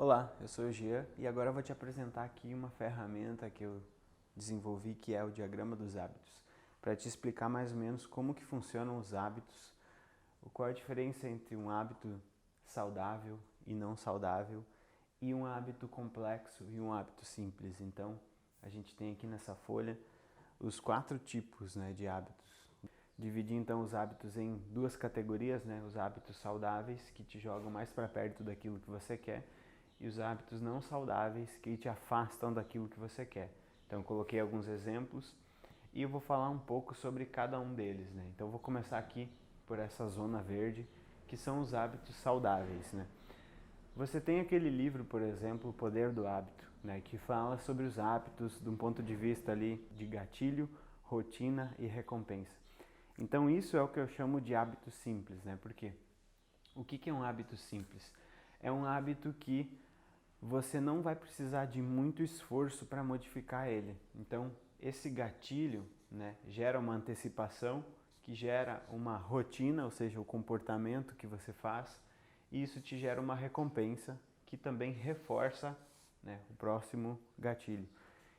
Olá, eu sou o Jean e agora eu vou te apresentar aqui uma ferramenta que eu desenvolvi que é o diagrama dos hábitos, para te explicar mais ou menos como que funcionam os hábitos, qual é a diferença entre um hábito saudável e não saudável e um hábito complexo e um hábito simples. Então, a gente tem aqui nessa folha os 4 tipos, de hábitos. Dividi então os hábitos em 2 categorias, os hábitos saudáveis que te jogam mais para perto daquilo que você quer e os hábitos não saudáveis que te afastam daquilo que você quer. Então eu coloquei alguns exemplos e eu vou falar um pouco sobre cada um deles. Então eu vou começar aqui por essa zona verde, que são os hábitos saudáveis. Você tem aquele livro, por exemplo, O Poder do Hábito, que fala sobre os hábitos de um ponto de vista ali de gatilho, rotina e recompensa. Então isso é o que eu chamo de hábito simples, Porque o que é um hábito simples? É um hábito que você não vai precisar de muito esforço para modificar ele. Então, esse gatilho, gera uma antecipação, que gera uma rotina, ou seja, o comportamento que você faz, e isso te gera uma recompensa que também reforça, o próximo gatilho.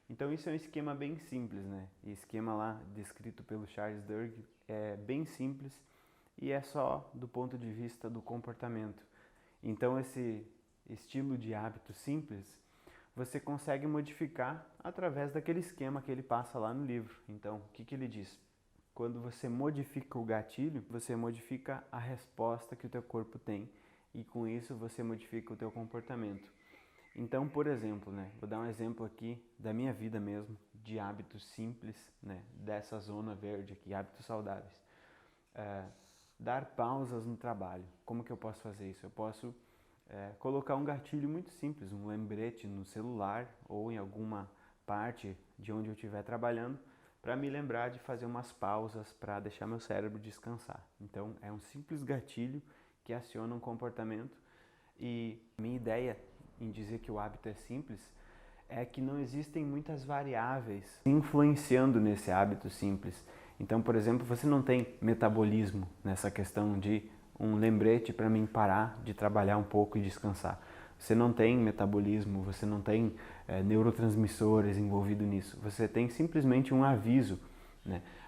Então, isso é um esquema bem simples, E esquema lá descrito pelo Charles Duhigg é bem simples e é só do ponto de vista do comportamento. Então, esse estilo de hábito simples, você consegue modificar através daquele esquema que ele passa lá no livro. Então, o que ele diz? Quando você modifica o gatilho, você modifica a resposta que o teu corpo tem e com isso você modifica o teu comportamento. Então, por exemplo, vou dar um exemplo aqui da minha vida mesmo, de hábitos simples, dessa zona verde aqui, hábitos saudáveis. Dar pausas no trabalho. Como que eu posso fazer isso? Eu posso colocar um gatilho muito simples, um lembrete no celular ou em alguma parte de onde eu estiver trabalhando para me lembrar de fazer umas pausas para deixar meu cérebro descansar. Então é um simples gatilho que aciona um comportamento e minha ideia em dizer que o hábito é simples é que não existem muitas variáveis influenciando nesse hábito simples. Então, por exemplo, você não tem metabolismo nessa questão de um lembrete para mim parar de trabalhar um pouco e descansar. Você não tem metabolismo, você não tem neurotransmissores envolvidos nisso. Você tem simplesmente um aviso.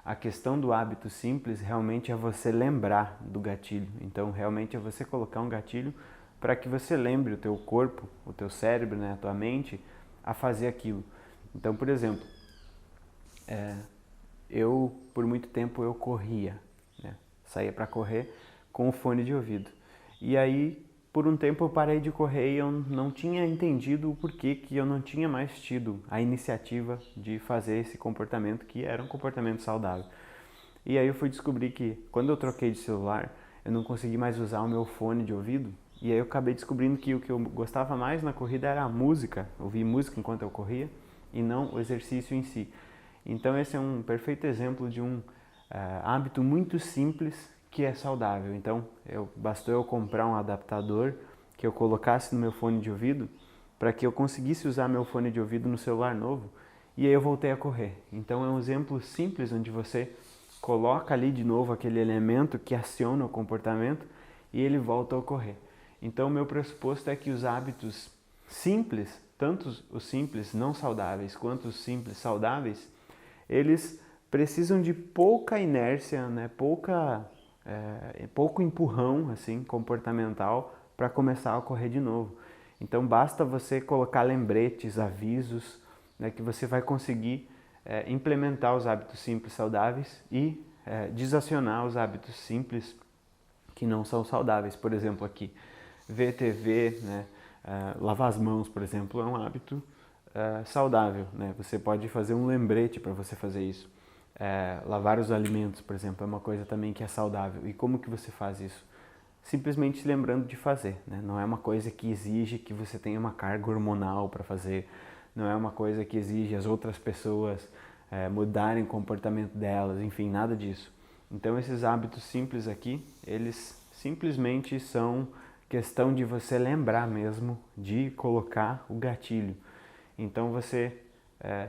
A questão do hábito simples realmente é você lembrar do gatilho. Então, realmente é você colocar um gatilho para que você lembre o teu corpo, o teu cérebro, a tua mente, a fazer aquilo. Então, por exemplo, por muito tempo eu corria, saía para correr com o fone de ouvido. E aí, por um tempo eu parei de correr e eu não tinha entendido o porquê que eu não tinha mais tido a iniciativa de fazer esse comportamento, que era um comportamento saudável. E aí eu fui descobrir que quando eu troquei de celular, eu não consegui mais usar o meu fone de ouvido. E aí eu acabei descobrindo que o que eu gostava mais na corrida era a música, ouvir música enquanto eu corria e não o exercício em si. Então esse é um perfeito exemplo de um hábito muito simples que é saudável. Então bastou eu comprar um adaptador que eu colocasse no meu fone de ouvido para que eu conseguisse usar meu fone de ouvido no celular novo e aí eu voltei a correr. Então é um exemplo simples onde você coloca ali de novo aquele elemento que aciona o comportamento e ele volta a ocorrer. Então o meu pressuposto é que os hábitos simples, tanto os simples não saudáveis quanto os simples saudáveis, eles precisam de pouca inércia, pouco empurrão assim, comportamental para começar a ocorrer de novo. Então basta você colocar lembretes, avisos, que você vai conseguir implementar os hábitos simples saudáveis e desacionar os hábitos simples que não são saudáveis. Por exemplo, aqui, ver TV, lavar as mãos, por exemplo, é um hábito saudável. Você pode fazer um lembrete para você fazer isso. Lavar os alimentos, por exemplo, é uma coisa também que é saudável. E como que você faz isso? Simplesmente se lembrando de fazer. Não é uma coisa que exige que você tenha uma carga hormonal para fazer. Não é uma coisa que exige as outras pessoas mudarem o comportamento delas, enfim, nada disso. Então esses hábitos simples aqui, eles simplesmente são questão de você lembrar mesmo de colocar o gatilho. Então você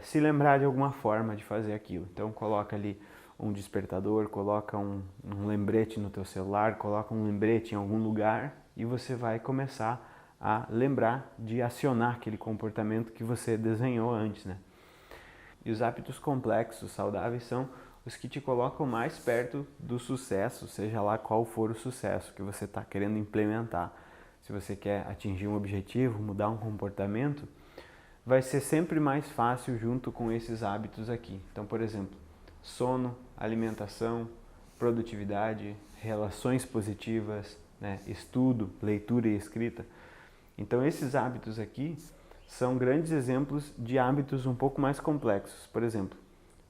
se lembrar de alguma forma de fazer aquilo. Então coloca ali um despertador, coloca um lembrete no teu celular, coloca um lembrete em algum lugar e você vai começar a lembrar de acionar aquele comportamento que você desenhou antes, né? E os hábitos complexos, saudáveis, são os que te colocam mais perto do sucesso, seja lá qual for o sucesso que você está querendo implementar. Se você quer atingir um objetivo, mudar um comportamento, vai ser sempre mais fácil junto com esses hábitos aqui. Então, por exemplo, sono, alimentação, produtividade, relações positivas, né, estudo, leitura e escrita. Então, esses hábitos aqui são grandes exemplos de hábitos um pouco mais complexos. Por exemplo,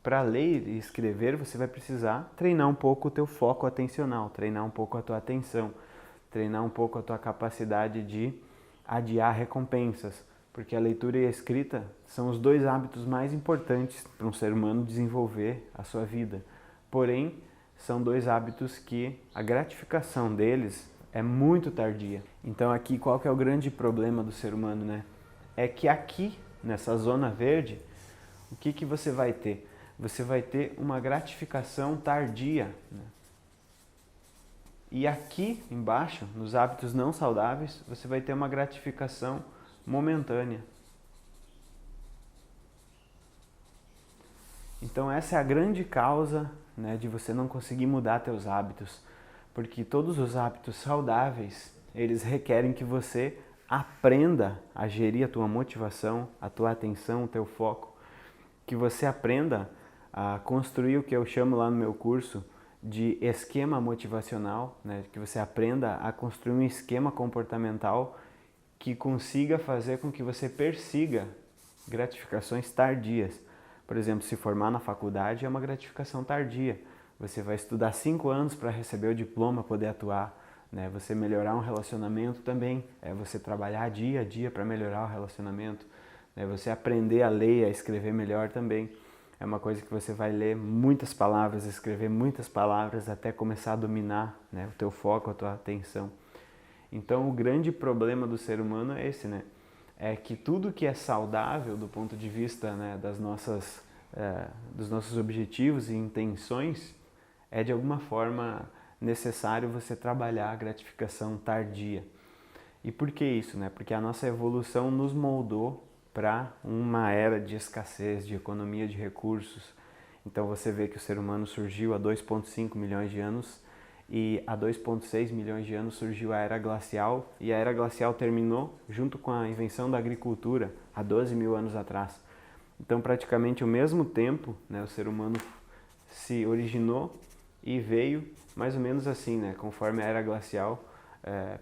para ler e escrever, você vai precisar treinar um pouco o teu foco atencional, treinar um pouco a tua atenção, treinar um pouco a tua capacidade de adiar recompensas, porque a leitura e a escrita são os dois hábitos mais importantes para um ser humano desenvolver a sua vida. Porém, são dois hábitos que a gratificação deles é muito tardia. Então aqui qual que é o grande problema do ser humano, né? É que aqui, nessa zona verde, o que você vai ter? Você vai ter uma gratificação tardia, né? E aqui embaixo, nos hábitos não saudáveis, você vai ter uma gratificação momentânea. Então essa é a grande causa, né, de você não conseguir mudar teus hábitos, porque todos os hábitos saudáveis, eles requerem que você aprenda a gerir a tua motivação, a tua atenção, o teu foco, que você aprenda a construir o que eu chamo lá no meu curso de esquema motivacional, né? Que você aprenda a construir um esquema comportamental que consiga fazer com que você persiga gratificações tardias. Por exemplo, se formar na faculdade é uma gratificação tardia. Você vai estudar 5 anos para receber o diploma, poder atuar, né? Você melhorar um relacionamento também, é você trabalhar dia a dia para melhorar o relacionamento, né? Você aprender a ler, a escrever melhor também. É uma coisa que você vai ler muitas palavras, escrever muitas palavras até começar a dominar, né, o teu foco, a tua atenção. Então o grande problema do ser humano é esse, né? É que tudo que é saudável do ponto de vista, né, dos nossos objetivos e intenções é de alguma forma necessário você trabalhar a gratificação tardia. E por que isso, né? Porque a nossa evolução nos moldou para uma era de escassez, de economia de recursos. Então você vê que o ser humano surgiu há 2,5 milhões de anos e há 2,6 milhões de anos surgiu a Era Glacial e a Era Glacial terminou junto com a invenção da agricultura há 12 mil anos atrás. Então praticamente ao mesmo tempo, né, o ser humano se originou e veio mais ou menos assim, né, conforme a Era Glacial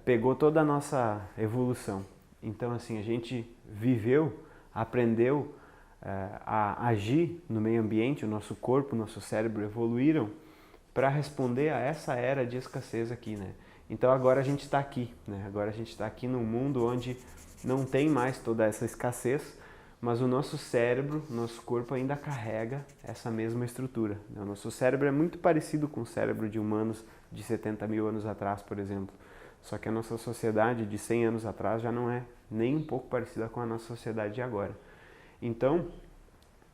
pegou toda a nossa evolução. Então assim, a gente viveu, aprendeu a agir no meio ambiente, o nosso corpo, o nosso cérebro evoluíram para responder a essa era de escassez aqui, né? Então agora a gente está aqui, né? Agora a gente está aqui num mundo onde não tem mais toda essa escassez, mas o nosso cérebro, nosso corpo ainda carrega essa mesma estrutura, né? O nosso cérebro é muito parecido com o cérebro de humanos de 70 mil anos atrás, por exemplo. Só que a nossa sociedade de 100 anos atrás já não é nem um pouco parecida com a nossa sociedade de agora. Então,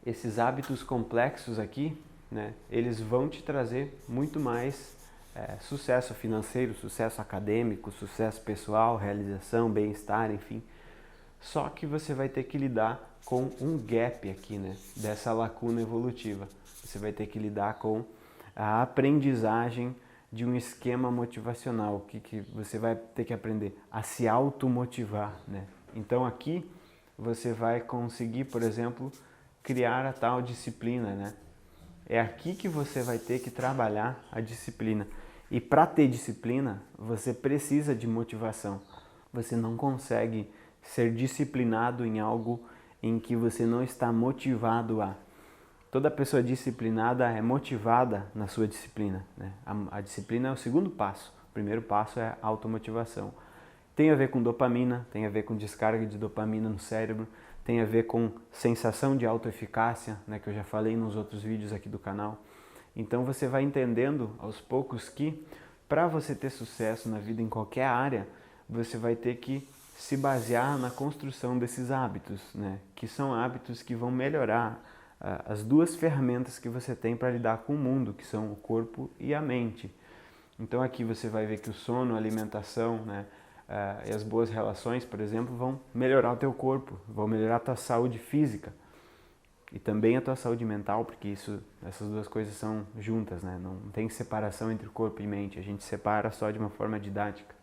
esses hábitos complexos aqui, né, eles vão te trazer muito mais sucesso financeiro, sucesso acadêmico, sucesso pessoal, realização, bem-estar, enfim. Só que você vai ter que lidar com um gap aqui, né, dessa lacuna evolutiva. Você vai ter que lidar com a aprendizagem de um esquema motivacional. O que você vai ter que aprender? A se automotivar, né? Então aqui você vai conseguir, por exemplo, criar a tal disciplina, né? É aqui que você vai ter que trabalhar a disciplina. E para ter disciplina, você precisa de motivação. Você não consegue ser disciplinado em algo em que você não está motivado a. Toda pessoa disciplinada é motivada na sua disciplina, né? A disciplina é o segundo passo. O primeiro passo é a automotivação. Tem a ver com dopamina, tem a ver com descarga de dopamina no cérebro, tem a ver com sensação de autoeficácia, né, que eu já falei nos outros vídeos aqui do canal. Então você vai entendendo aos poucos que para você ter sucesso na vida em qualquer área, você vai ter que se basear na construção desses hábitos, né, que são hábitos que vão melhorar as duas ferramentas que você tem para lidar com o mundo, que são o corpo e a mente. Então aqui você vai ver que o sono, a alimentação, né, e as boas relações, por exemplo, vão melhorar o teu corpo, vão melhorar a tua saúde física e também a tua saúde mental, porque essas duas coisas são juntas, né? Não tem separação entre corpo e mente, a gente separa só de uma forma didática.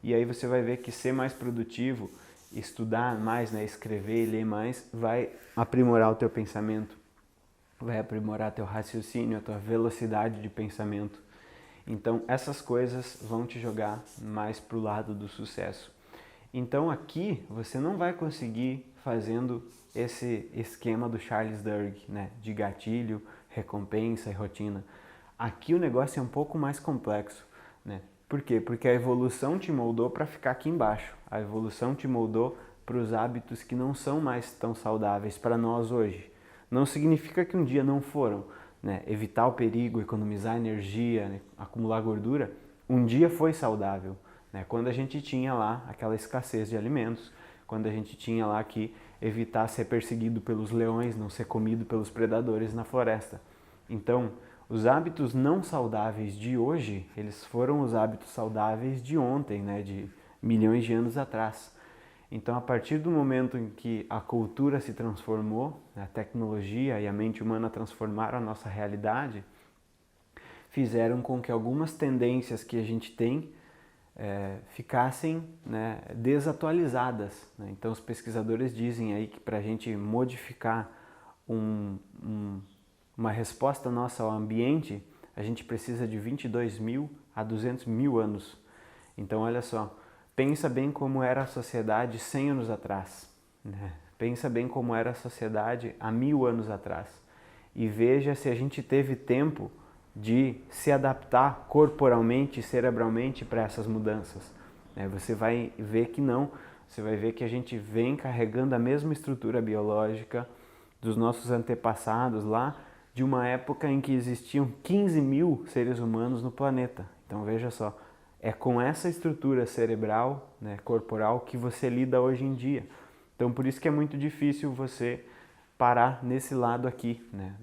E aí você vai ver que ser mais produtivo, estudar mais, né, escrever e ler mais, vai aprimorar o teu pensamento, vai aprimorar teu raciocínio, a tua velocidade de pensamento. Então essas coisas vão te jogar mais para o lado do sucesso. Então aqui você não vai conseguir fazendo esse esquema do Charles Duhigg, né, de gatilho, recompensa e rotina. Aqui o negócio é um pouco mais complexo, né? Por quê? Porque a evolução te moldou para ficar aqui embaixo. A evolução te moldou para os hábitos que não são mais tão saudáveis para nós hoje. Não significa que um dia não foram, né? Evitar o perigo, economizar energia, né? Acumular gordura, um dia foi saudável, né? Quando a gente tinha lá aquela escassez de alimentos, quando a gente tinha lá que evitar ser perseguido pelos leões, não ser comido pelos predadores na floresta. Então, os hábitos não saudáveis de hoje, eles foram os hábitos saudáveis de ontem, né? De milhões de anos atrás. Então, a partir do momento em que a cultura se transformou, a tecnologia e a mente humana transformaram a nossa realidade, fizeram com que algumas tendências que a gente tem ficassem, né, desatualizadas, né? Então, os pesquisadores dizem aí que para a gente modificar uma resposta nossa ao ambiente, a gente precisa de 22.000 a 200.000 anos. Então, olha só. Pensa bem como era a sociedade 100 anos atrás, né? Pensa bem como era a sociedade há 1000 anos atrás e veja se a gente teve tempo de se adaptar corporalmente e cerebralmente para essas mudanças. Você vai ver que não, você vai ver que a gente vem carregando a mesma estrutura biológica dos nossos antepassados lá, de uma época em que existiam 15.000 seres humanos no planeta. Então veja só. É com essa estrutura cerebral, né, corporal, que você lida hoje em dia. Então, por isso que é muito difícil você parar nesse lado aqui, né,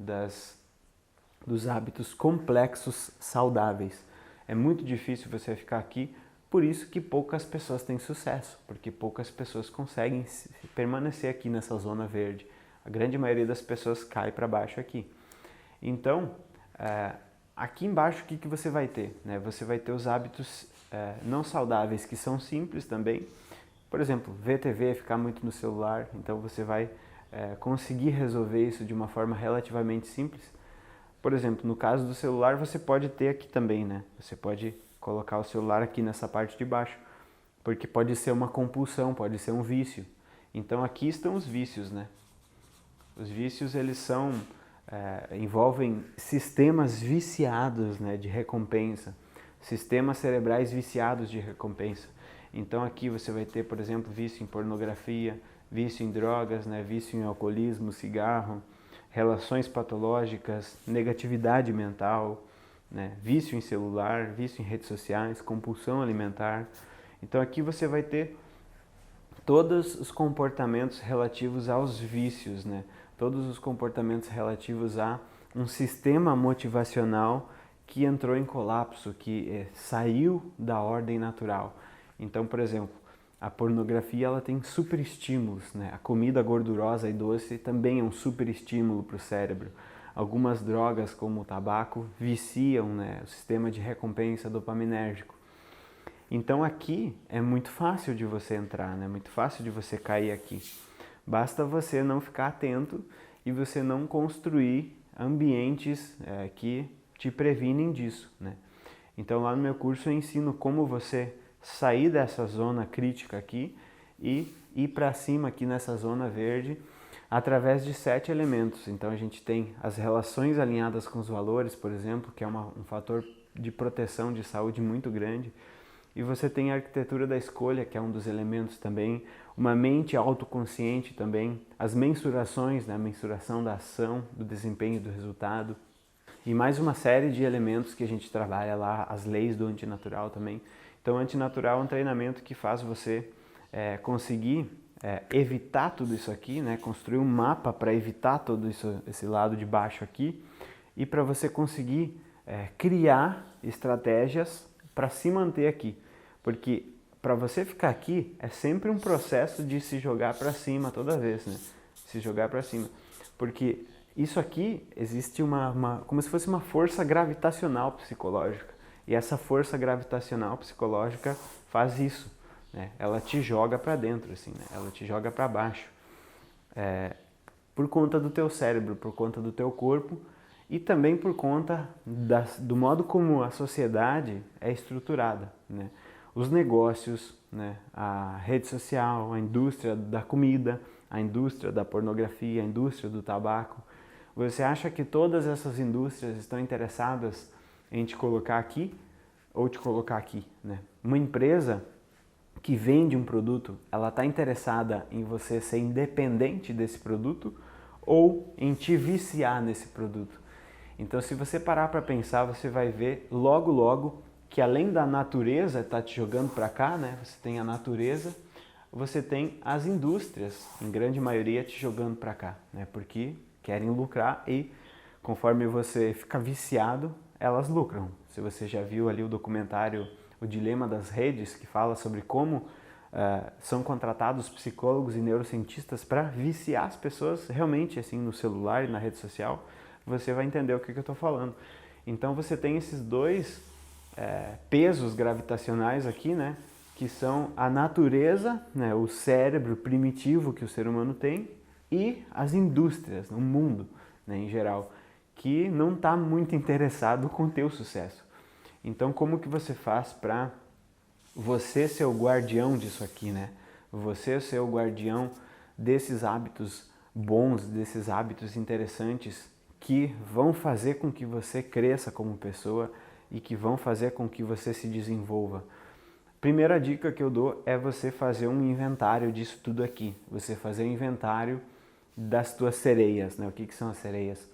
dos hábitos complexos saudáveis. É muito difícil você ficar aqui, por isso que poucas pessoas têm sucesso, porque poucas pessoas conseguem permanecer aqui nessa zona verde. A grande maioria das pessoas cai para baixo aqui. Então, aqui embaixo o que você vai ter? Né? Você vai ter os hábitos não saudáveis, que são simples também. Por exemplo, ver TV, ficar muito no celular. Então você vai conseguir resolver isso de uma forma relativamente simples. Por exemplo, no caso do celular, você pode ter aqui também, né? Você pode colocar o celular aqui nessa parte de baixo, porque pode ser uma compulsão, pode ser um vício. Então aqui estão os vícios, né? Os vícios, eles envolvem sistemas viciados, né, de recompensa, sistemas cerebrais viciados de recompensa. Então aqui você vai ter, por exemplo, vício em pornografia, vício em drogas, né, vício em alcoolismo, cigarro, relações patológicas, negatividade mental, né, vício em celular, vício em redes sociais, compulsão alimentar. Então aqui você vai ter todos os comportamentos relativos aos vícios, né? Todos os comportamentos relativos a um sistema motivacional que entrou em colapso, que saiu da ordem natural. Então, por exemplo, a pornografia ela tem superestímulos, né? A comida gordurosa e doce também é um superestímulo para o cérebro. Algumas drogas, como o tabaco, viciam, né, o sistema de recompensa dopaminérgico. Então aqui é muito fácil de você entrar, né? Muito fácil de você cair aqui. Basta você não ficar atento e você não construir ambientes que te previnem disso, né? Então lá no meu curso eu ensino como você sair dessa zona crítica aqui e ir para cima aqui nessa zona verde através de 7 elementos. Então a gente tem as relações alinhadas com os valores, por exemplo, que é um fator de proteção de saúde muito grande. E você tem a arquitetura da escolha, que é um dos elementos também, uma mente autoconsciente também, as mensurações, né? A mensuração da ação, do desempenho, do resultado, e mais uma série de elementos que a gente trabalha lá, as leis do antinatural também. Então, o antinatural é um treinamento que faz você conseguir evitar tudo isso aqui, né? Construir um mapa para evitar todo isso, esse lado de baixo aqui, e para você conseguir criar estratégias para se manter aqui. Porque para você ficar aqui, é sempre um processo de se jogar para cima toda vez, né? Se jogar para cima. Porque isso aqui existe como se fosse uma força gravitacional psicológica. E essa força gravitacional psicológica faz isso, né? Ela te joga para dentro, assim, né? Ela te joga para baixo. Por conta do teu cérebro, por conta do teu corpo e também por conta do modo como a sociedade é estruturada, né? Os negócios, né? A rede social, a indústria da comida, a indústria da pornografia, a indústria do tabaco. Você acha que todas essas indústrias estão interessadas em te colocar aqui ou te colocar aqui, né? Uma empresa que vende um produto, ela está interessada em você ser independente desse produto ou em te viciar nesse produto. Então, se você parar para pensar, você vai ver logo, logo que além da natureza estar te jogando para cá, né? Você tem a natureza, você tem as indústrias, em grande maioria, te jogando para cá, né? Porque querem lucrar e conforme você fica viciado, elas lucram. Se você já viu ali o documentário O Dilema das Redes, que fala sobre como são contratados psicólogos e neurocientistas para viciar as pessoas realmente assim no celular e na rede social, você vai entender o que eu estou falando. Então você tem esses dois pesos gravitacionais aqui, né, que são a natureza, né, o cérebro primitivo que o ser humano tem e as indústrias, o mundo, né, em geral, que não está muito interessado com o teu sucesso. Então como que você faz para você ser o guardião disso aqui, né? Você ser o guardião desses hábitos bons, desses hábitos interessantes que vão fazer com que você cresça como pessoa e que vão fazer com que você se desenvolva. Primeira dica que eu dou é você fazer um inventário disso tudo aqui. Você fazer um inventário das tuas sereias, né? O que são as sereias?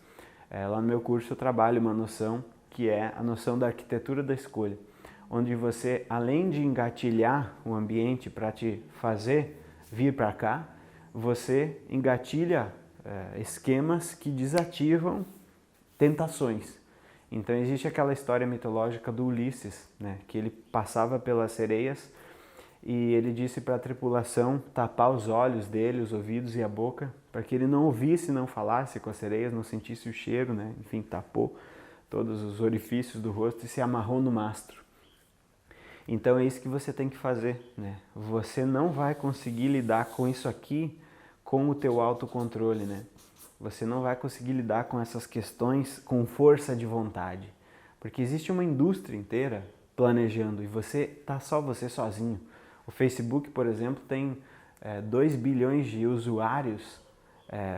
Lá no meu curso eu trabalho uma noção que é a noção da arquitetura da escolha, onde você, além de engatilhar o ambiente para te fazer vir para cá, você engatilha esquemas que desativam tentações. Então existe aquela história mitológica do Ulisses, né, que ele passava pelas sereias e ele disse para a tripulação tapar os olhos dele, os ouvidos e a boca, para que ele não ouvisse, não falasse com as sereias, não sentisse o cheiro, né? Enfim, tapou todos os orifícios do rosto e se amarrou no mastro. Então é isso que você tem que fazer, né? Você não vai conseguir lidar com isso aqui com o teu autocontrole, né? Você não vai conseguir lidar com essas questões com força de vontade, porque existe uma indústria inteira planejando e você tá só você sozinho. O Facebook, por exemplo, tem 2 bilhões de usuários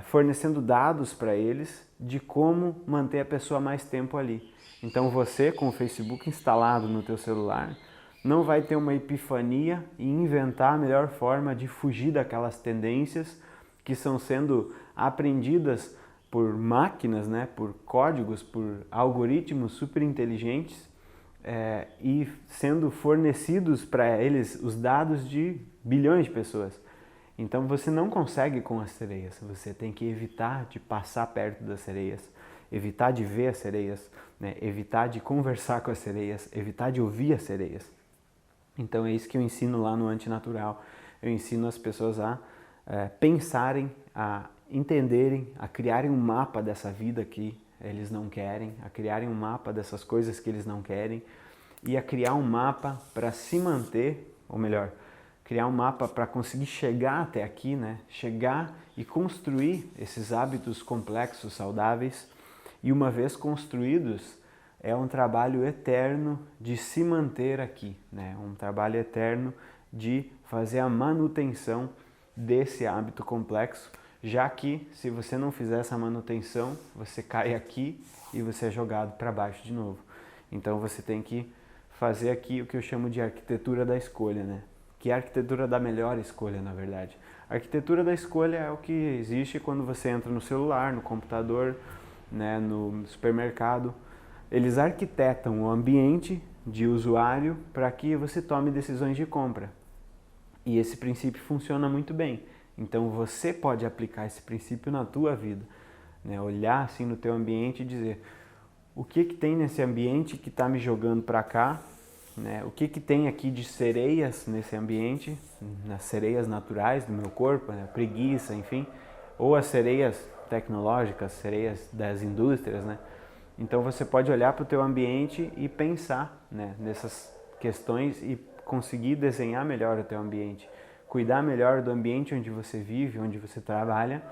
fornecendo dados para eles de como manter a pessoa mais tempo ali. Então você, com o Facebook instalado no teu celular, não vai ter uma epifania e inventar a melhor forma de fugir daquelas tendências que estão sendo aprendidas por máquinas, né, por códigos, por algoritmos super inteligentes e sendo fornecidos para eles os dados de bilhões de pessoas. Então você não consegue com as sereias, você tem que evitar de passar perto das sereias, evitar de ver as sereias, né, evitar de conversar com as sereias, evitar de ouvir as sereias. Então é isso que eu ensino lá no Antinatural. Eu ensino as pessoas a pensarem, a entenderem, a criarem um mapa dessa vida que eles não querem, a criarem um mapa dessas coisas que eles não querem e a criar um mapa para se manter, ou melhor, criar um mapa para conseguir chegar até aqui, né? Chegar e construir esses hábitos complexos, saudáveis. E uma vez construídos, é um trabalho eterno de se manter aqui, né? Um trabalho eterno de fazer a manutenção desse hábito complexo, já que se você não fizer essa manutenção, você cai aqui e você é jogado para baixo de novo. Então você tem que fazer aqui o que eu chamo de arquitetura da escolha, né? Que é a arquitetura da melhor escolha, na verdade. A arquitetura da escolha é o que existe quando você entra no celular, no computador, né, no supermercado. Eles arquitetam o ambiente de usuário para que você tome decisões de compra. E esse princípio funciona muito bem. Então você pode aplicar esse princípio na tua vida, né? Olhar assim no teu ambiente e dizer: o que tem nesse ambiente que está me jogando para cá né, o que tem aqui de sereias nesse ambiente, nas sereias naturais do meu corpo, né, preguiça, enfim, ou as sereias tecnológicas, sereias das indústrias, né? Então você pode olhar para o teu ambiente e pensar, né, nessas questões e conseguir desenhar melhor o teu ambiente, cuidar melhor do ambiente onde você vive, onde você trabalha,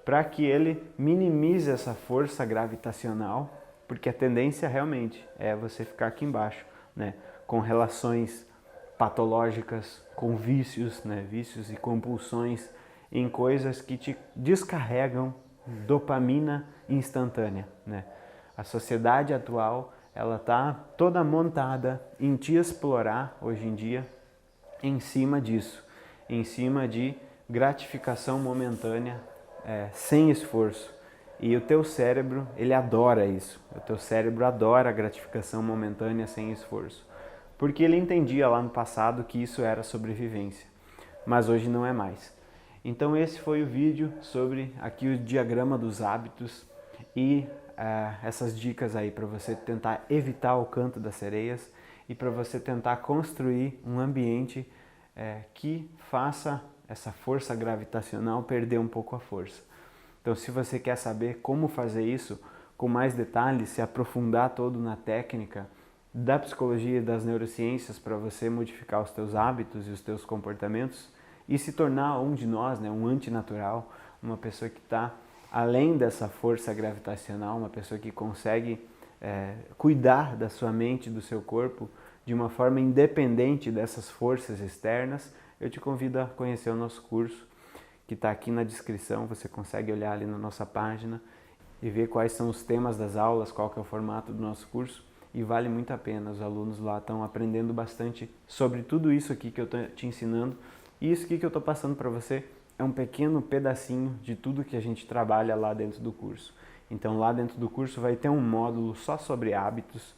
para que ele minimize essa força gravitacional, porque a tendência realmente é você ficar aqui embaixo, né, com relações patológicas, com vícios, né, vícios e compulsões em coisas que te descarregam dopamina instantânea, né? A sociedade atual, ela está toda montada em te explorar hoje em dia em cima disso, em cima de gratificação momentânea, sem esforço. E o teu cérebro, ele adora isso. O teu cérebro adora a gratificação momentânea sem esforço. Porque ele entendia lá no passado que isso era sobrevivência. Mas hoje não é mais. Então esse foi o vídeo sobre aqui o diagrama dos hábitos e essas dicas aí para você tentar evitar o canto das sereias e para você tentar construir um ambiente que faça essa força gravitacional perder um pouco a força. Então se você quer saber como fazer isso com mais detalhes, se aprofundar todo na técnica da psicologia e das neurociências para você modificar os teus hábitos e os teus comportamentos e se tornar um de nós, né, um antinatural, uma pessoa que está além dessa força gravitacional, uma pessoa que consegue cuidar da sua mente e do seu corpo de uma forma independente dessas forças externas, eu te convido a conhecer o nosso curso, que está aqui na descrição. Você consegue olhar ali na nossa página e ver quais são os temas das aulas, qual que é o formato do nosso curso, e vale muito a pena. Os alunos lá estão aprendendo bastante sobre tudo isso aqui que eu estou te ensinando, e isso aqui que eu estou passando para você é um pequeno pedacinho de tudo que a gente trabalha lá dentro do curso. Então lá dentro do curso vai ter um módulo só sobre hábitos,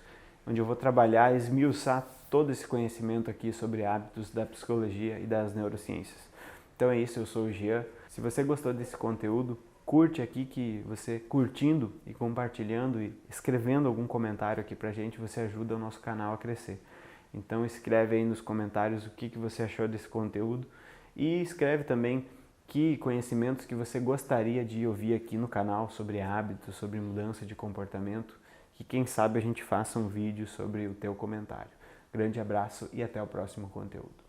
onde eu vou trabalhar, esmiuçar todo esse conhecimento aqui sobre hábitos da psicologia e das neurociências. Então é isso, eu sou o Jean. Se você gostou desse conteúdo, curte aqui, que você curtindo e compartilhando e escrevendo algum comentário aqui pra gente, você ajuda o nosso canal a crescer. Então escreve aí nos comentários o que você achou desse conteúdo e escreve também que conhecimentos que você gostaria de ouvir aqui no canal sobre hábitos, sobre mudança de comportamento, que quem sabe a gente faça um vídeo sobre o teu comentário. Grande abraço e até o próximo conteúdo.